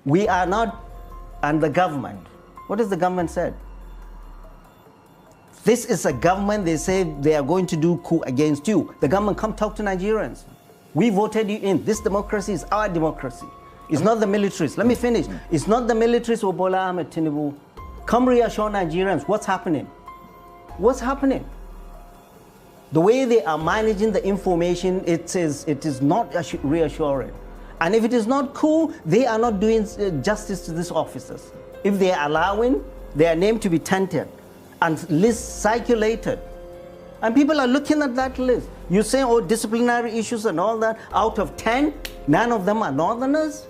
We are not, and the government, what has the government said? This is a government, they say they are going to do coup against you. The government, come talk to Nigerians. We voted you in. This democracy is our democracy. It's not the militaries. Let me finish. It's not the militaries or Bola Ahmed Tinubu. Come reassure Nigerians. What's happening? What's happening? The way they are managing the information, it is not reassuring. And if it is not cool, they are not doing justice to these officers. If they are allowing their name to be tainted and list circulated, and people are looking at that list. You say, oh, disciplinary issues and all that. Out of 10, 9 of them are Northerners.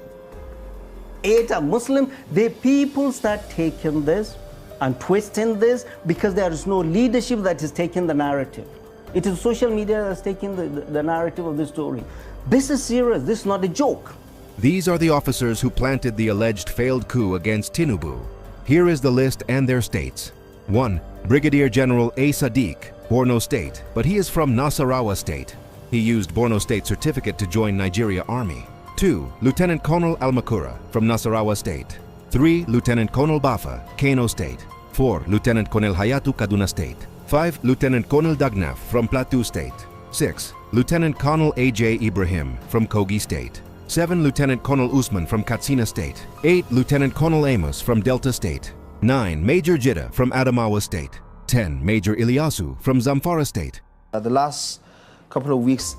8 are Muslim. The people start taking this and twisting this because there is no leadership that is taking the narrative. It is social media that's taking the narrative of the story. This is serious. This is not a joke. These are the officers who planted the alleged failed coup against Tinubu. Here is the list and their states. 1. Brigadier General A. Sadiq, Borno State, but he is from Nasarawa State. He used Borno State certificate to join Nigeria Army. 2. Lieutenant Colonel Almakura from Nasarawa State. 3. Lieutenant Colonel Bafa, Kano State. 4. Lieutenant Colonel Hayatu, Kaduna State. 5. Lieutenant Colonel Dagnaf from Plateau State. 6. Lieutenant Colonel A.J. Ibrahim from Kogi State. 7. Lieutenant Colonel Usman from Katsina State. 8. Lieutenant Colonel Amos from Delta State. 9. Major Jidda from Adamawa State. 10. Major Ilyasu from Zamfara State. The last couple of weeks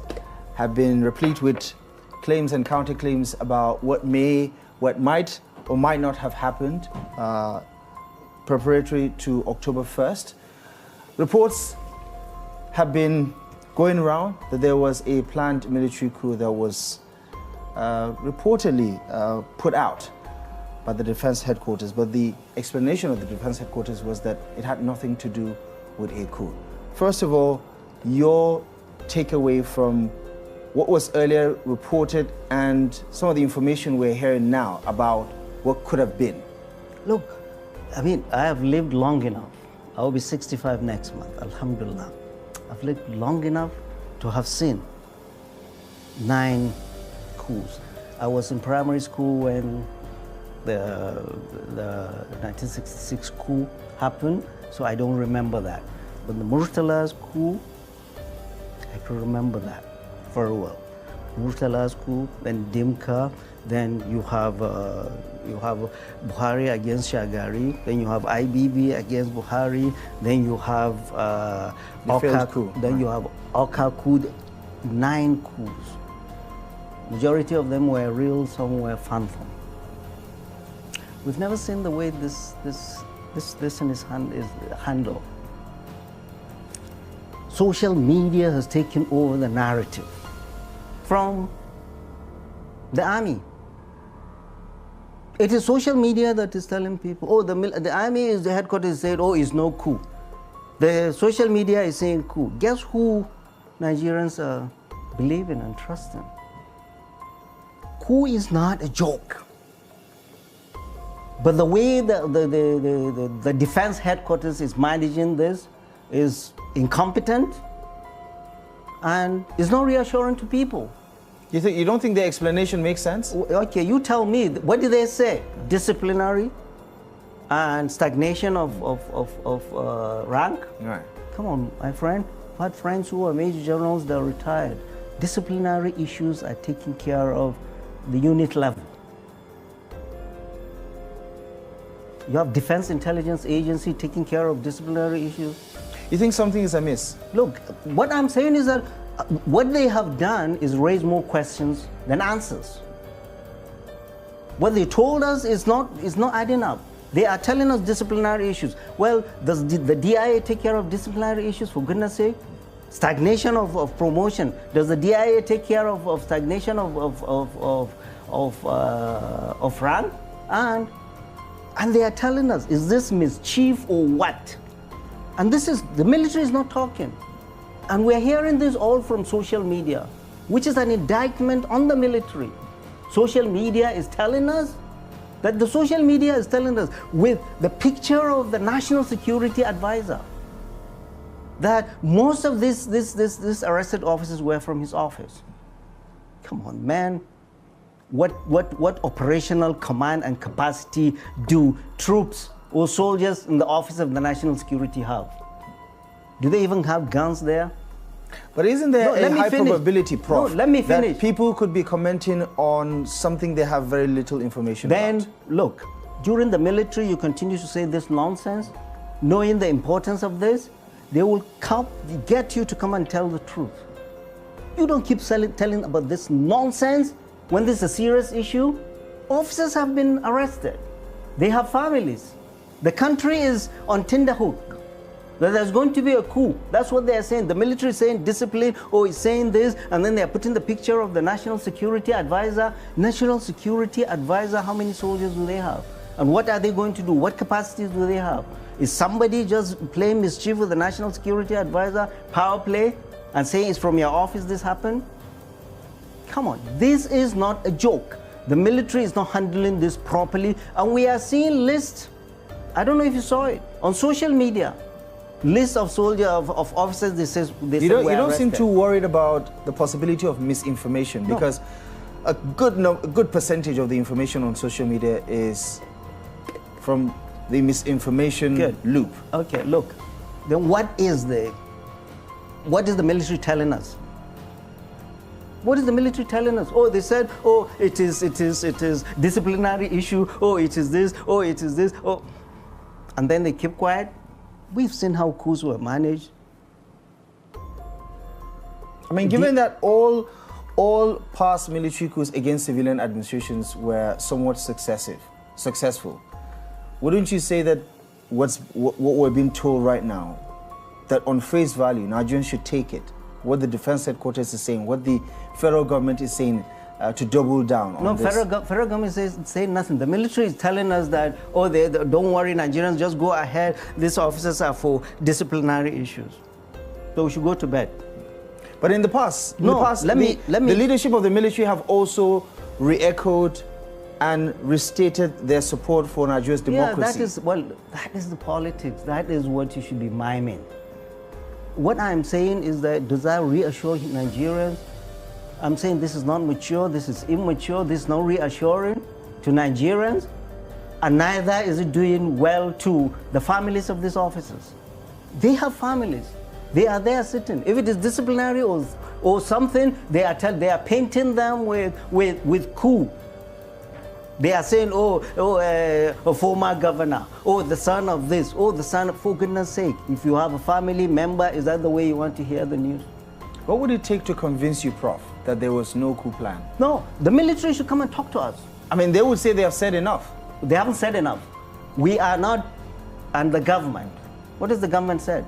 have been replete with claims and counterclaims about what might or might not have happened preparatory to October 1st. Reports have been going around that there was a planned military coup that was reportedly put out by the defense headquarters, but the explanation of the defense headquarters was that it had nothing to do with a coup. First of all, your takeaway from what was earlier reported and some of the information we're hearing now about what could have been. Look, I mean, I have lived long enough. I will be 65 next month, alhamdulillah. I've lived long enough to have seen 9 coups. I was in primary school when the 1966 coup happened, so I don't remember that. But the Murtala's coup, I can remember that very well. Murtala's coup, then Dimka, then you have Buhari against Shagari, then you have IBB against Buhari, then you have failed coup. Then you have Oka coup, 9 coups. Majority of them were real, some were phantom. We've never seen the way this in his hand is handled. Social media has taken over the narrative from the army. It is social media that is telling people, oh, the army is the headquarters said, oh, it's no coup. The social media is saying coup. Guess who Nigerians are believing and trusting? Coup is not a joke. But the way the defense headquarters is managing this is incompetent and is not reassuring to people. You don't think the explanation makes sense? Okay, you tell me, what did they say? Disciplinary and stagnation of rank? Right. Come on, my friend. I've had friends who are major generals that are retired. Disciplinary issues are taken care of the unit level. You have Defense Intelligence Agency taking care of disciplinary issues. You think something is amiss? Look, what I'm saying is that what they have done is raise more questions than answers. What they told us is not adding up. They are telling us disciplinary issues. Well, does the DIA take care of disciplinary issues, for goodness sake? Stagnation of promotion. Does the DIA take care of stagnation of rank? And they are telling us, is this mischief or what? And the military is not talking. And we're hearing this all from social media, which is an indictment on the military. Social media is telling us that with the picture of the National Security Advisor, that most of these arrested officers were from his office. Come on, man. what operational command and capacity do troops or soldiers in the Office of the National Security have? Do they even have guns there? But isn't there a high probability, Prof, let me finish. that people could be commenting on something they have very little information about? Then, look, during the military, you continue to say this nonsense, knowing the importance of this, they will get you to come and tell the truth. You don't keep telling about this nonsense when this is a serious issue. Officers have been arrested. They have families. The country is on tenterhook. That there's going to be a coup. That's what they are saying. The military is saying discipline, or is saying this, and then they are putting the picture of the National Security Advisor. National Security Advisor, how many soldiers do they have? And what are they going to do? What capacities do they have? Is somebody just playing mischief with the National Security Advisor, power play, and saying it's from your office this happened? Come on, this is not a joke. The military is not handling this properly, and we are seeing lists. I don't know if you saw it on social media. List of soldiers, of officers, you don't seem too worried about the possibility of misinformation, because a good percentage of the information on social media is from the misinformation loop. Okay, look, then what is the military telling us? What is the military telling us? Oh, they said, oh, it is disciplinary issue. Oh, it is this. Oh, it is this. Oh, and then they keep quiet. We've seen how coups were managed. I mean, given that all past military coups against civilian administrations were somewhat successful, wouldn't you say that what we're being told right now, that on face value, Nigerians should take it, what the defense headquarters is saying, what the federal government is saying, to double down on this? No, federal government is saying nothing. The military is telling us that, oh, don't worry, Nigerians, just go ahead. These officers are for disciplinary issues. So we should go to bed. But in the past, the leadership of the military have also re-echoed and restated their support for Nigeria's democracy. Yeah, that is the politics. That is what you should be miming. What I'm saying is that, does that reassure Nigerians? I'm saying this is not mature, this is immature, this is not reassuring to Nigerians, and neither is it doing well to the families of these officers. They have families. They are there sitting. If it is disciplinary or something, they are painting them with coup. They are saying, a former governor, the son of this, the son of, for goodness sake, if you have a family member, is that the way you want to hear the news? What would it take to convince you, Prof, that there was no coup plan? No, the military should come and talk to us. I mean, they would say they have said enough. They haven't said enough. We are not, and the government. What has the government said?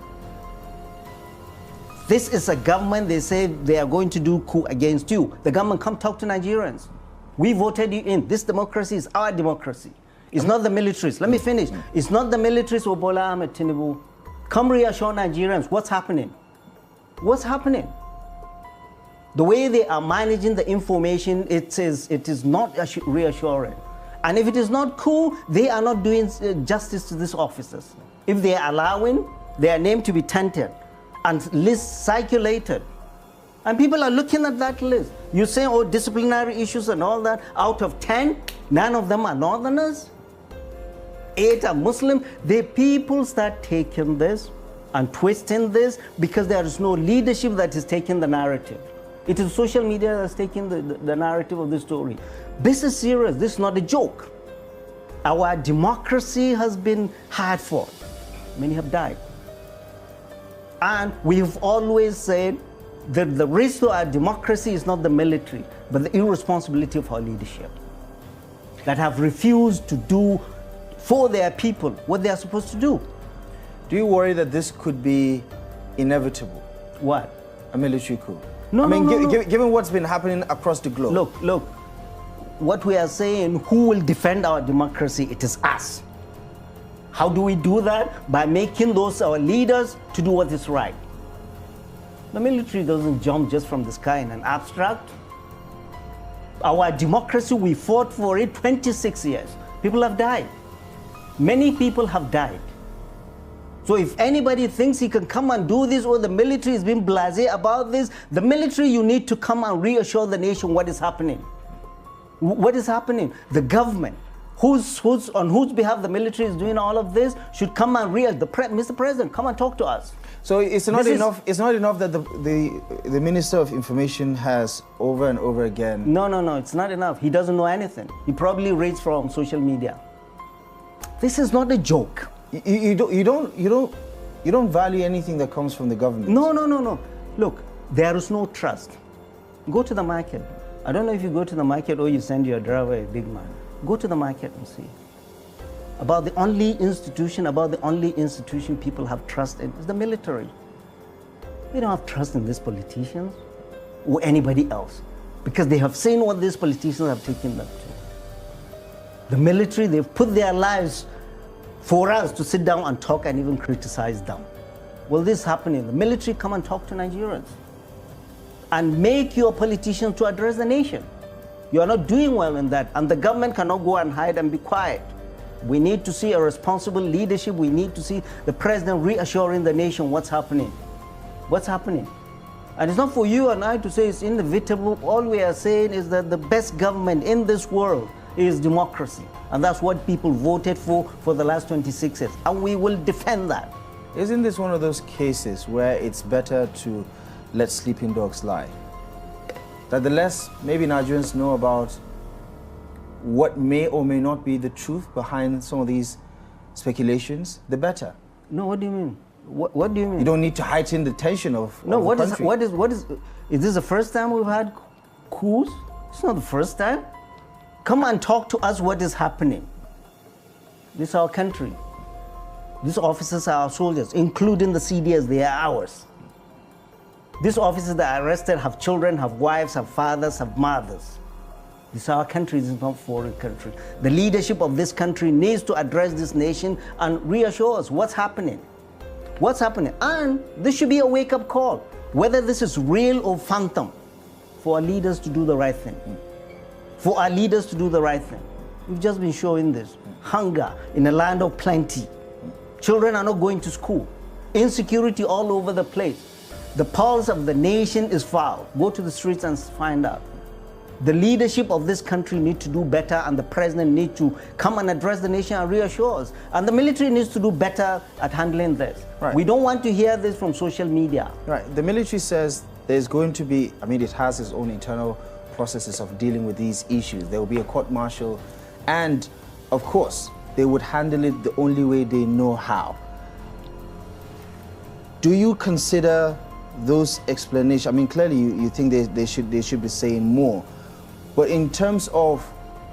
This is a government, they say they are going to do coup against you. The government, come talk to Nigerians. We voted you in. This democracy is our democracy. It's not the militaries. Let me finish. It's not the militaries or Bola Ahmed Tinubu. Come reassure Nigerians. What's happening? What's happening? The way they are managing the information, it is not reassuring. And if it is not cool, they are not doing justice to these officers. If they are allowing their name to be tainted and lists circulated, and people are looking at that list. You say, oh, disciplinary issues and all that. Out of 10, 9 of them are Northerners. 8 are Muslim. The people start taking this and twisting this because there is no leadership that is taking the narrative. It is social media that's taking the narrative of the story. This is serious. This is not a joke. Our democracy has been hard fought. Many have died. And we've always said that the risk to our democracy is not the military, but the irresponsibility of our leadership that have refused to do for their people what they are supposed to do. Do you worry that this could be inevitable? What? A military coup? No, given what's been happening across the globe. Look, what we are saying, who will defend our democracy? It is us. How do we do that? By making those our leaders to do what is right. The military doesn't jump just from the sky in an abstract. Our democracy, we fought for it 26 years. People have died. Many people have died. So if anybody thinks he can come and do this, or the military is being blasé about this, the military, you need to come and reassure the nation what is happening. What is happening? The government, on whose behalf the military is doing all of this, should come and Mr. President, come and talk to us. So it's not enough. It's not enough that the Minister of Information has over and over again. No, it's not enough. He doesn't know anything. He probably reads from social media. This is not a joke. You don't value anything that comes from the government. No. Look, there is no trust. Go to the market. I don't know if you go to the market or you send your driver, a big man. Go to the market and see. About the only institution people have trust in is the military. We don't have trust in these politicians or anybody else because they have seen what these politicians have taken them to. The military, they've put their lives for us to sit down and talk and even criticize them. Will this happen in the military? Come and talk to Nigerians and make your politicians to address the nation. You are not doing well in that, and the government cannot go and hide and be quiet. We need to see a responsible leadership. We need to see the president reassuring the nation what's happening. What's happening? And it's not for you and I to say it's inevitable. All we are saying is that the best government in this world is democracy. And that's what people voted for the last 26 years. And we will defend that. Isn't this one of those cases where it's better to let sleeping dogs lie? That the less maybe Nigerians know about what may or may not be the truth behind some of these speculations, the better. No, what do you mean? What do you mean? You don't need to heighten the tension of no. the country. Is this the first time we've had coups? It's not the first time. Come and talk to us what is happening. This is our country. These officers are our soldiers, including the CDS, they are ours. These officers that are arrested have children, have wives, have fathers, have mothers. This is our country, this is not a foreign country. The leadership of this country needs to address this nation and reassure us what's happening. What's happening? And this should be a wake-up call, whether this is real or phantom, for our leaders to do the right thing. For our leaders to do the right thing. We've just been showing this. Hunger in a land of plenty. Children are not going to school. Insecurity all over the place. The pulse of the nation is foul. Go to the streets and find out. The leadership of this country needs to do better, and the president needs to come and address the nation and reassure us. And the military needs to do better at handling this. Right. We don't want to hear this from social media. Right. The military says there's going to be, it has its own internal processes of dealing with these issues. There will be a court-martial, and of course, they would handle it the only way they know how. Do you consider those explanations? Clearly you think they should be saying more, but in terms of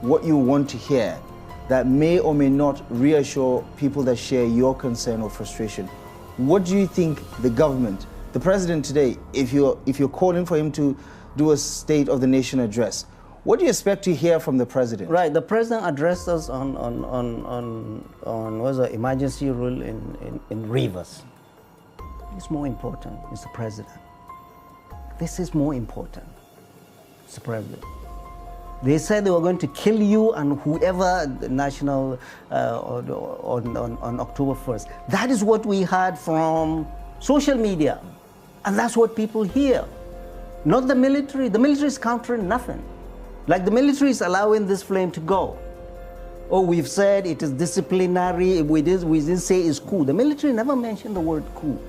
what you want to hear that may or may not reassure people that share your concern or frustration, what do you think the government, the president today, if you're calling for him to do a State of the Nation address, what do you expect to hear from the president? Right, the president addressed us on what's the emergency rule in Rivers. It's more important, Mr. President. This is more important, Mr. President. They said they were going to kill you and whoever the national on October 1st. That is what we heard from social media. And that's what people hear. Not the military. The military is countering nothing. Like the military is allowing this flame to go. Oh, we've said it is disciplinary. We didn't say it's coup. The military never mentioned the word coup.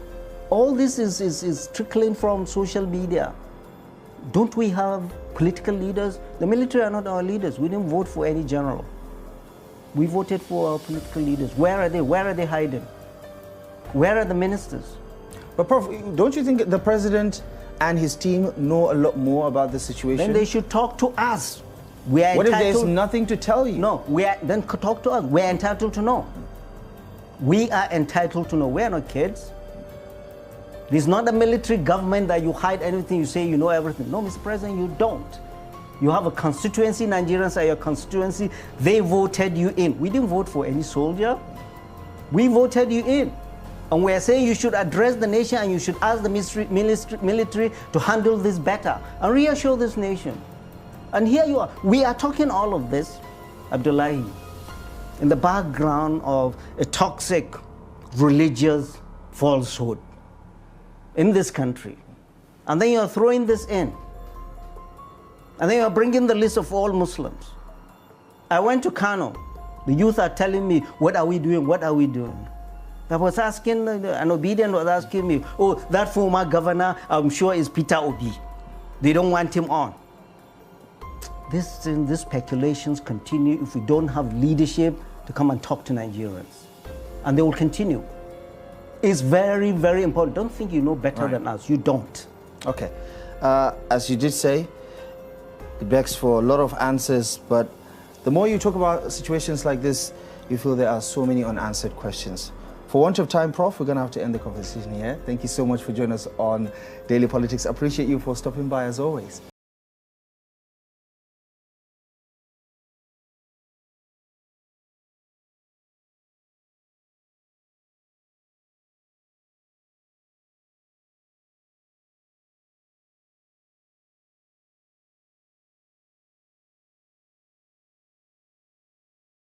All this is trickling from social media. Don't we have political leaders? The military are not our leaders. We didn't vote for any general. We voted for our political leaders. Where are they? Where are they hiding? Where are the ministers? But Prof, don't you think the president and his team know a lot more about the situation? Then they should talk to us. What if there's nothing to tell you? No, then talk to us. We're entitled to know. We are entitled to know. We're not kids. This is not a military government that you hide anything, you say you know everything. No, Mr. President, you don't. You have a constituency, Nigerians are your constituency. They voted you in. We didn't vote for any soldier. We voted you in. And we're saying you should address the nation and you should ask the military to handle this better and reassure this nation. And here you are. We are talking all of this, Abdullahi, in the background of a toxic religious falsehood in this country. And then you're throwing this in. And then you bring in the list of all Muslims. I went to Kano. The youth are telling me, what are we doing? What are we doing? I was asking, an obedient was asking me, oh, that former governor, I'm sure is Peter Obi. They don't want him on. These speculations continue if we don't have leadership to come and talk to Nigerians. And they will continue. It's very, very important. Don't think you know better than us. You don't. Okay. As you did say, it begs for a lot of answers, but the more you talk about situations like this, you feel there are so many unanswered questions. For want of time, Prof, we're going to have to end the conversation here. Thank you so much for joining us on Daily Politics. I appreciate you for stopping by as always.